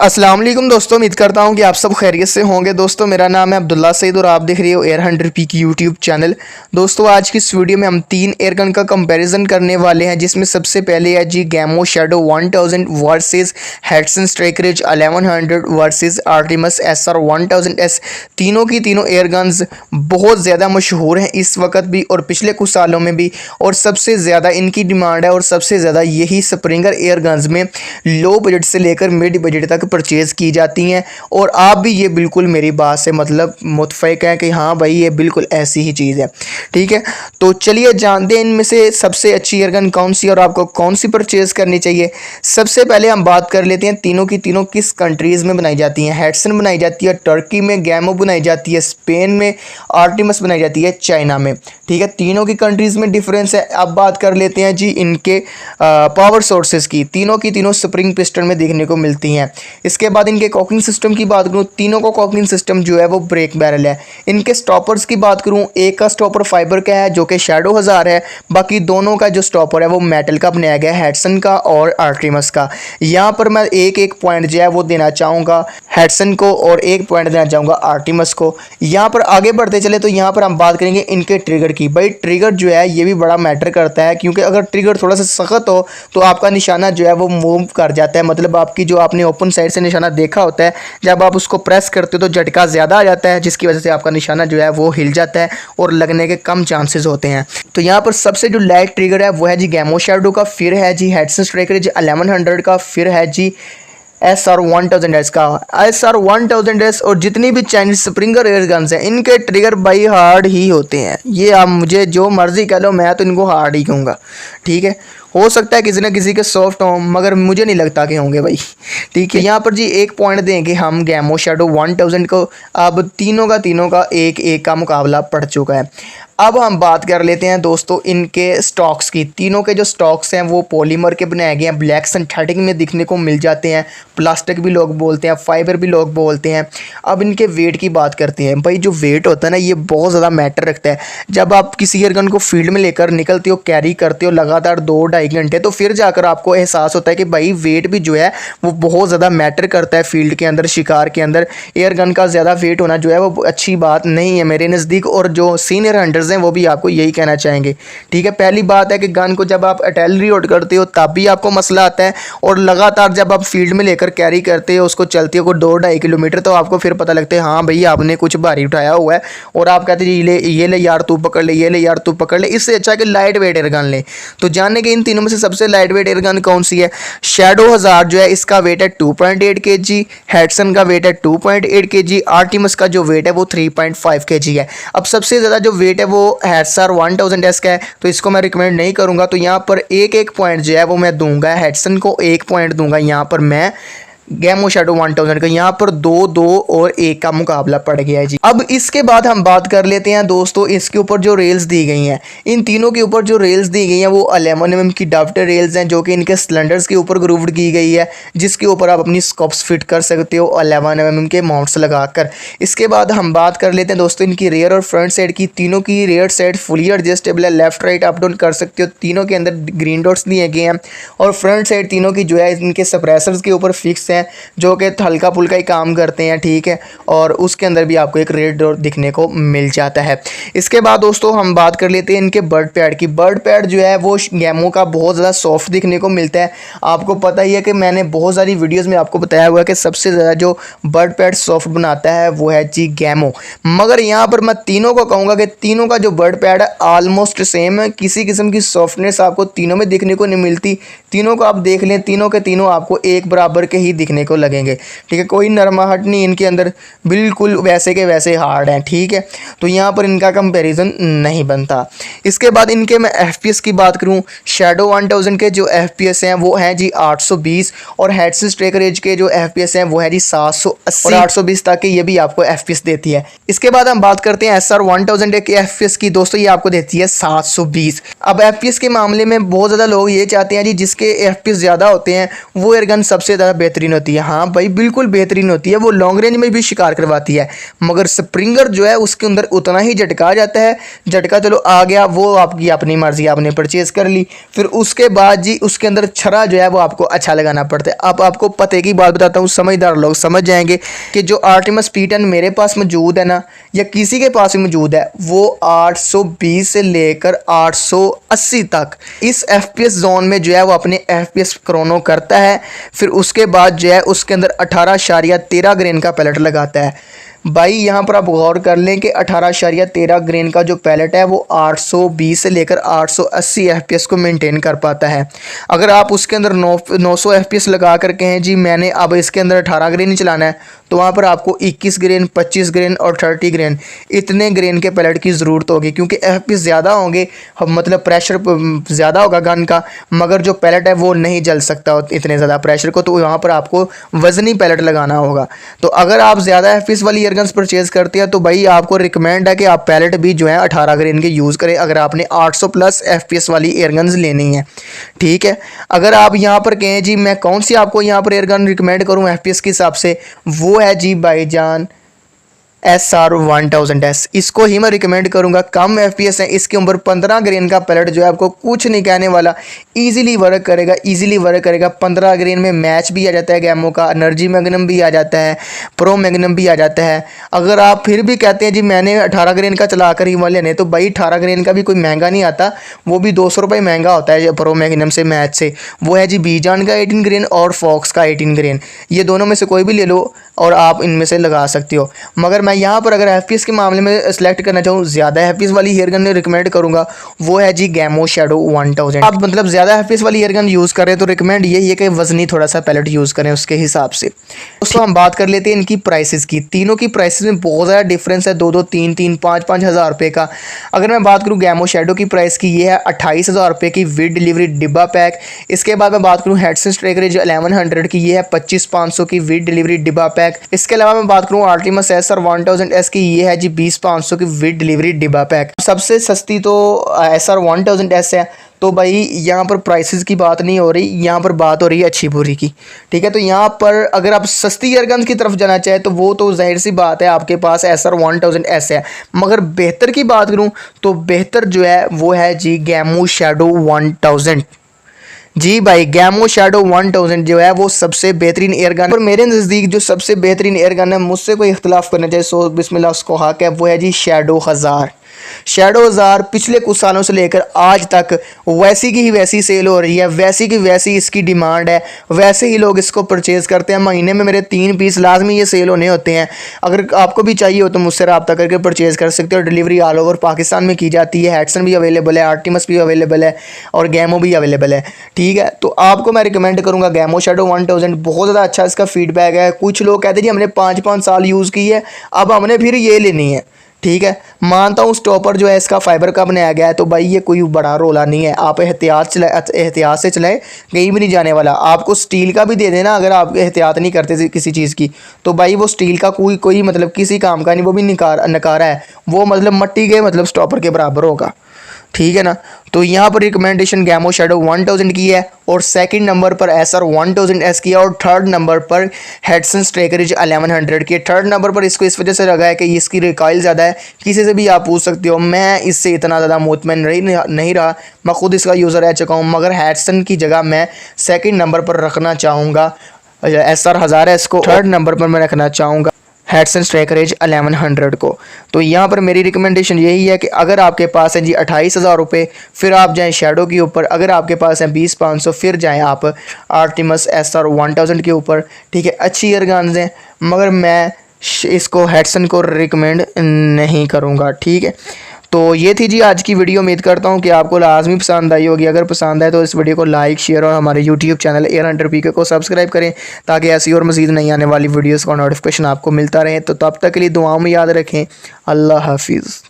अस्सलाम वालेकुम दोस्तों, उम्मीद करता हूं कि आप सब खैरियत से होंगे। दोस्तों मेरा नाम है अब्दुल्ला सईद और आप देख रहे हो एयर हंटर पी की यूट्यूब चैनल। दोस्तों आज की इस वीडियो में हम 3 एयरगन का कंपैरिजन करने वाले हैं, जिसमें सबसे पहले है जी Gamo shadow 1000 versus Headson Strikerage 1100 versus Artemis SR 1000S। तीनों की तीनों एयरगन्स बहुत ज़्यादा मशहूर हैं इस वक्त भी और पिछले कुछ सालों में भी, और सबसे ज़्यादा इनकी डिमांड है और सबसे ज़्यादा यही स्प्रिंगर एयरगन्स में लो बजट से लेकर मिड बजट तक परचेज़ की जाती हैं। और आप भी ये बिल्कुल मेरी बात से मतलब मुतफ़िक हैं कि हाँ भाई ये बिल्कुल ऐसी ही चीज़ है। ठीक है, तो चलिए जानते हैं इनमें से सबसे अच्छी एयरगन कौन सी और आपको कौन सी परचेज़ करनी चाहिए। सबसे पहले हम बात कर लेते हैं तीनों की तीनों किस कंट्रीज़ में बनाई जाती हैं। हेडसन बनाई जाती है टर्की में, गैमो बनाई जाती है स्पेन में, आर्टिमस बनाई जाती है चाइना में। ठीक है, तीनों की कंट्रीज़ में डिफरेंस है। अब बात कर लेते हैं जी इनके पावर सोर्सेज की। तीनों की तीनों स्प्रिंग पिस्टन में देखने को मिलती हैं। इसके बाद इनके कॉकिंग सिस्टम की बात करूं, तीनों का कॉकिंग सिस्टम जो है वो ब्रेक बैरल है। इनके स्टॉपर्स की बात करूं, एक का स्टॉपर फाइबर का है जो कि शैडो 1000 है, बाकी दोनों का जो स्टॉपर है वो मेटल का बनाया गया है, हेडसन का और आर्टिमस का। यहाँ पर मैं एक एक पॉइंट जो है वो देना चाहूँगा हेडसन को और एक पॉइंट देना चाहूँगा आर्टिमस को। यहाँ पर आगे बढ़ते चले तो यहाँ पर हम बात करेंगे इनके ट्रिगर की। भाई ट्रिगर जो है ये भी बड़ा मैटर करता है, क्योंकि अगर ट्रिगर थोड़ा सा सख्त हो तो आपका निशाना जो है वो मूव कर जाता है। मतलब आपकी जो आपने ओपन साइड से निशाना देखा होता है, जब आप उसको प्रेस करते हो तो झटका ज़्यादा आ जाता है, जिसकी वजह से आपका निशाना जो है वो हिल जाता है और लगने के कम चांसेस होते हैं। तो यहाँ पर सबसे जो लाइट ट्रिगर है वो है जी गैमो शैडो का, फिर है जी हेडसन स्ट्राइकरेज 1100 का, फिर है जी SR 1000S का। SR 1000S और जितनी भी चाइनीज स्प्रिंगर एयरगन्स हैं इनके ट्रिगर बाई हार्ड ही होते हैं। ये आप मुझे जो मर्जी कह लो, मैं तो इनको हार्ड ही कहूँगा। ठीक है, हो सकता है किसी न किसी के सॉफ्ट हों, मगर मुझे नहीं लगता कि होंगे भाई। ठीक है, यहाँ पर जी एक पॉइंट देंगे हम गैमो शैडो 1000 को। अब तीनों का एक एक का मुकाबला पड़ चुका है। अब हम बात कर लेते हैं दोस्तों इनके स्टॉक्स की। तीनों के जो स्टॉक्स हैं वो पॉलीमर के बनाए गए हैं, ब्लैक सिंथेटिक में दिखने को मिल जाते हैं, प्लास्टिक भी लोग बोलते हैं, फाइबर भी लोग बोलते हैं। अब इनके वेट की बात करते हैं। भाई जो वेट होता है ना ये बहुत ज़्यादा मैटर रखता है। जब आप किसी एयरगन को फील्ड में लेकर निकलते हो, कैरी करते हो लगातार 2-2.5 घंटे, तो फिर जाकर आपको एहसास होता है कि भाई वेट भी जो है वो बहुत ज़्यादा मैटर करता है फील्ड के अंदर, शिकार के अंदर। एयरगन का ज़्यादा वेट होना जो है वो अच्छी बात नहीं है मेरे नज़दीक, और जो सीनियर हंटर्स हैं वो भी आपको यही कहना चाहेंगे। ठीक है, पहली बात है कि गन को जब आप अटैलरी लोड करते हो तब भी आपको मसला आता है, और लगातार जब आप फील्ड में लेकर कैरी करते हो उसको, चलते हो 2-2.5 किलोमीटर, तो आपको फिर पता लगता है हाँ भाई आपने कुछ भारी उठाया हुआ है, और आप कहते हैं ये ले यार तू पकड़ ले, ये ले यार तू पकड़ ले। इससे अच्छा कि लाइट वेट एयरगन ले। तो जानने के इन तीनों में से सबसे लाइट वेट एयरगन कौन सी है। शैडो 1000 जो है इसका वेट है 2.8 kg, हेडसन का वेट है 2.8 kg, आर्टिमस का जो वेट है वो 3.5 kg है। अब सबसे ज़्यादा जो वेट है वो SR 1000S का है, तो इसको मैं रिकमेंड नहीं करूँगा। तो यहाँ पर एक एक पॉइंट जो है वो मैं दूंगा हेडसन को, एक पॉइंट दूंगा यहाँ पर मैं गैमो शैडो 1000 का। यहाँ पर 2-2 और 1 का मुकाबला पड़ गया है जी। अब इसके बाद हम बात कर लेते हैं दोस्तों इसके ऊपर जो रेल्स दी गई हैं। इन तीनों के ऊपर जो रेल्स दी गई हैं वो एल्यूमिनियम की डफ्टर रेल्स हैं, जो कि इनके सिलेंडर्स के ऊपर ग्रूव्ड की गई है, जिसके ऊपर आप अपनी स्कोप्स फिट कर सकते हो 11 mm के माउंट्स लगाकर। इसके बाद हम बात कर लेते हैं दोस्तों इनकी रेयर और फ्रंट साइड की। तीनों की रेयर साइड फुली एडजस्टेबल है, लेफ्ट राइट अप डाउन कर सकते हो। तीनों के अंदर ग्रीन डॉट्स दिए गए हैं, और फ्रंट साइड तीनों की जो है इनके सप्रेसर्स के ऊपर फिक्स है, जो कि हल्का फुल्का ही काम करते हैं। ठीक है, और उसके अंदर भी आपको एक रेड डॉट दिखने को मिल जाता है। इसके बाद दोस्तों हम बात कर लेते हैं इनके बर्ड पैड की। बर्ड पैड जो है वो गैमो का बहुत ज़्यादा सॉफ्ट दिखने को मिलता है। आपको पता ही है कि मैंने बहुत सारी वीडियोस में आपको बताया हुआ है कि सबसे ज़्यादा जो बर्ड पैड सॉफ्ट बनाता है वो है जी गैमो। मगर यहाँ पर मैं तीनों को कहूँगा कि तीनों का जो बर्ड पैड है ऑलमोस्ट सेम है, किसी किस्म की सॉफ्टनेस आपको तीनों में दिखने को नहीं मिलती। तीनों को आप देख लें, तीनों के तीनों आपको एक बराबर के ही दिखने को लगेंगे। ठीक है, कोई नरमाहट नहीं इनके अंदर, बिल्कुल वैसे के वैसे हार्ड हैं। ठीक है, तो यहाँ पर इनका कंपैरिजन नहीं बनता। इसके बाद इनके मैं FPS की बात करूँ, शैडो 1000 के जो FPS हैं वो हैं जी 820, और हेडसन स्ट्राइकरेज के जो FPS हैं वो है जी 780 और 820 तक के ये भी आपको FPS देती है। इसके बाद हम बात करते हैं SR 1000 के FPS की। दोस्तों ये आपको देती है 720। अब FPS के मामले में बहुत ज़्यादा लोग ये चाहते हैं जी जिसके FPS ज़्यादा होते हैं वो एयरगन सबसे ज़्यादा बेहतरीन होती है? हाँ भाई बिल्कुल बेहतरीन होती है, वो लॉन्ग रेंज में भी शिकार करवाती है। मगर स्प्रिंगर जो है उसके अंदर उतना ही झटका आ जाता है, झटका चलो आ गया, वो आपकी अपनी मर्जी, आपने परचेज़ कर ली। फिर उसके बाद जी उसके अंदर छरा जो है वो आपको अच्छा लगाना पड़ता है। अब आपको पते की बात बताता हूँ, समझदार लोग समझ जाएंगे कि जो आर्टिमस P10 मेरे पास मौजूद है ना, या किसी के पास भी मौजूद है, वो 820 से लेकर 880 तक इस FPS जोन में जो है वो अपने FPS क्रोनो करता है। फिर उसके बाद जो है उसके अंदर 18.13 ग्रेन का पैलेट लगाता है। भाई यहाँ पर आप गौर कर लें कि 18.13 ग्रेन का जो पैलेट है वो 820 से लेकर 880 FPS को मेंटेन कर पाता है। अगर आप उसके अंदर 900 FPS लगा कर कहें जी मैंने अब इसके अंदर 18 ग्रेन ही चलाना है, तो वहाँ पर आपको 21 ग्रेन, 25 ग्रेन और 30 ग्रेन इतने ग्रेन के पैलेट की ज़रूरत होगी, क्योंकि FPS ज़्यादा होंगे, मतलब प्रेशर ज़्यादा होगा गन का, मगर जो पैलेट है वो नहीं जल सकता इतने ज़्यादा प्रेशर को, तो वहाँ पर आपको वज़नी पैलेट लगाना होगा। तो अगर आप ज़्यादा FPS वाली एयरगन्स परचेज़ करते हैं तो भाई आपको रिकमेंड है कि आप पैलेट भी जो है 18 ग्रेन के यूज़ करें, अगर आपने 800 प्लस FPS वाली एयरगन्स लेनी है। ठीक है, अगर आप यहाँ पर कहें जी मैं कौन सी आपको यहाँ पर एयरगन रिकमेंड करूँ FPS के हिसाब से, वो है जी भाईजान SR1000S। इसको ही मैं रिकमेंड करूंगा, कम FPS है, इसके ऊपर 15 ग्रेन का पैलेट जो है आपको कुछ नहीं कहने वाला, इजीली वर्क करेगा, इजीली वर्क करेगा। 15 ग्रेन में मैच भी आ जाता है गैमो का, एनर्जी मैग्नम भी आ जाता है, प्रो मैग्नम भी आ जाता है। अगर आप फिर भी कहते हैं जी मैंने 18 ग्रेन का चला कर ही वो लेने, तो भाई 18 ग्रेन का भी कोई महंगा नहीं आता, वो भी 200 रुपये महंगा होता है प्रो मैग्नम से, मैच से। वो है जी बीजान का 18 ग्रेन और फॉक्स का 18 ग्रेन, ये दोनों में से कोई भी ले लो और आप इनमें से लगा सकते हो। मगर मैं यहाँ पर अगर FPS के मामले में सेलेक्ट करना चाहूँ, ज़्यादा FPS वाली हेयरगन रिकमेंड करूँगा, वो है जी गैमो शैडो 1000। आप मतलब ज़्यादा FPS वाली हेयरगन यूज़ करें तो रिकमेंड यही है कि वजनी थोड़ा सा पैलेट यूज़ करें उसके हिसाब से। दोस्तों हम बात कर लेते हैं इनकी प्राइसेस की। तीनों की प्राइसेस में बहुत ज़्यादा डिफरेंस है, 2-2, 3-3, 5-5 हज़ार रुपये का। अगर मैं बात करूँ गैमो शैडो की प्राइस की, ये है 28,000 रुपये की विद डिलीवरी डिब्बा पैक। इसके बाद मैं बात करूँ हेडसेट ट्रैकर 1100 की, ये है 25,500 की विद डिलीवरी डिब्बा पैक। इसके अलावा मैं बात करूँ आर्टिमस SR1000S की, ये है जी 20,500 की विद डिलीवरी डिब्बा पैक। सबसे सस्ती तो SR1000S है। तो भाई यहाँ पर प्राइसेस की बात नहीं हो रही, यहाँ पर बात हो रही है अच्छी बुरी की। ठीक है, तो यहाँ पर अगर आप सस्ती एयरगन्स की तरफ जाना चाहें तो वो तो जाहिर सी बात है आपके पास SR1000S है। मगर बेहतर की बात करूँ तो बेहतर जो है वो है जी गैमो शैडो 1000। जी भाई गैमो शैडो 1000 जो है वो सबसे बेहतरीन एयरगन, और मेरे नज़दीक जो सबसे बेहतरीन एयरगन है, मुझसे कोई इख्तलाफ करना चाहिए सो बिस्मिल्लाह उसको हक है, वो है जी शैडो 1000। शैडो 1000 पिछले कुछ सालों से लेकर आज तक वैसी की ही वैसी सेल हो रही है, वैसी की वैसी इसकी डिमांड है, वैसे ही लोग इसको परचेज़ करते हैं। महीने में मेरे 3 पीस लाजमी ये सेल होने होते हैं। अगर आपको भी चाहिए हो तो मुझसे रब्ता करके परचेज़ कर सकते हो। डिलीवरी ऑल ओवर पाकिस्तान में की जाती है। हैटसन भी अवेलेबल है, आर्टिमस भी अवेलेबल है और गैमो भी अवेलेबल है। ठीक है, तो आपको मैं रिकमेंड करूँगा गैमो शैडो 1000, बहुत ज़्यादा अच्छा इसका फीडबैक है। कुछ लोग कहते हैं जी हमने 5-5 साल यूज़ की है, अब हमने फिर ये लेनी है। ठीक है, मानता हूँ स्टॉपर जो है इसका फाइबर का बनाया गया है, तो भाई ये कोई बड़ा रोला नहीं है। आप एहतियात से चलाएं, कहीं भी नहीं जाने वाला। आपको स्टील का भी दे देना, अगर आप एहतियात नहीं करते किसी चीज़ की, तो भाई वो स्टील का कोई मतलब किसी काम का नहीं, वो भी नकारा है, वो मतलब मट्टी के मतलब स्टॉपर के बराबर होगा। ठीक है ना, तो यहाँ पर रिकमेंडेशन गैमो शैडो 1000 की है, और सेकंड नंबर पर SR1000S की है, और थर्ड नंबर पर हेडसन ट्रैकर 1100 की है। थर्ड नंबर पर इसको इस वजह से लगा है कि इसकी रिकॉइल ज़्यादा है। किसी से भी आप पूछ सकते हो, मैं इससे इतना ज़्यादा मुतमईन नहीं रहा, मैं खुद इसका यूज़र रह चुका हूँ, मगर हेडसन की जगह मैं सेकेंड नंबर पर रखना चाहूँगा SR1000S को, थर्ड नंबर पर मैं रखना चाहूँगा हेडसन ट्रैकर 1100 को। तो यहाँ पर मेरी रिकमेंडेशन यही है कि अगर आपके पास है जी 28,000 रुपये, फिर आप जाएं शैडो के ऊपर। अगर आपके पास है 20,500, फिर जाएं आप आर्टिमस SR1000 के ऊपर। ठीक है, अच्छी एयरगन्स हैं, मगर मैं इसको हेडसन को रिकमेंड नहीं करूँगा। ठीक है, तो ये थी जी आज की वीडियो। उम्मीद करता हूँ कि आपको लाजमी पसंद आई होगी। अगर पसंद आए तो इस वीडियो को लाइक, शेयर और हमारे यूट्यूब चैनल एयर हंटर पीके को सब्सक्राइब करें, ताकि ऐसी और मज़ीद नई आने वाली वीडियोस का नोटिफिकेशन आपको मिलता रहे। तो तब तक के लिए दुआओं में याद रखें। अल्लाह हाफिज़।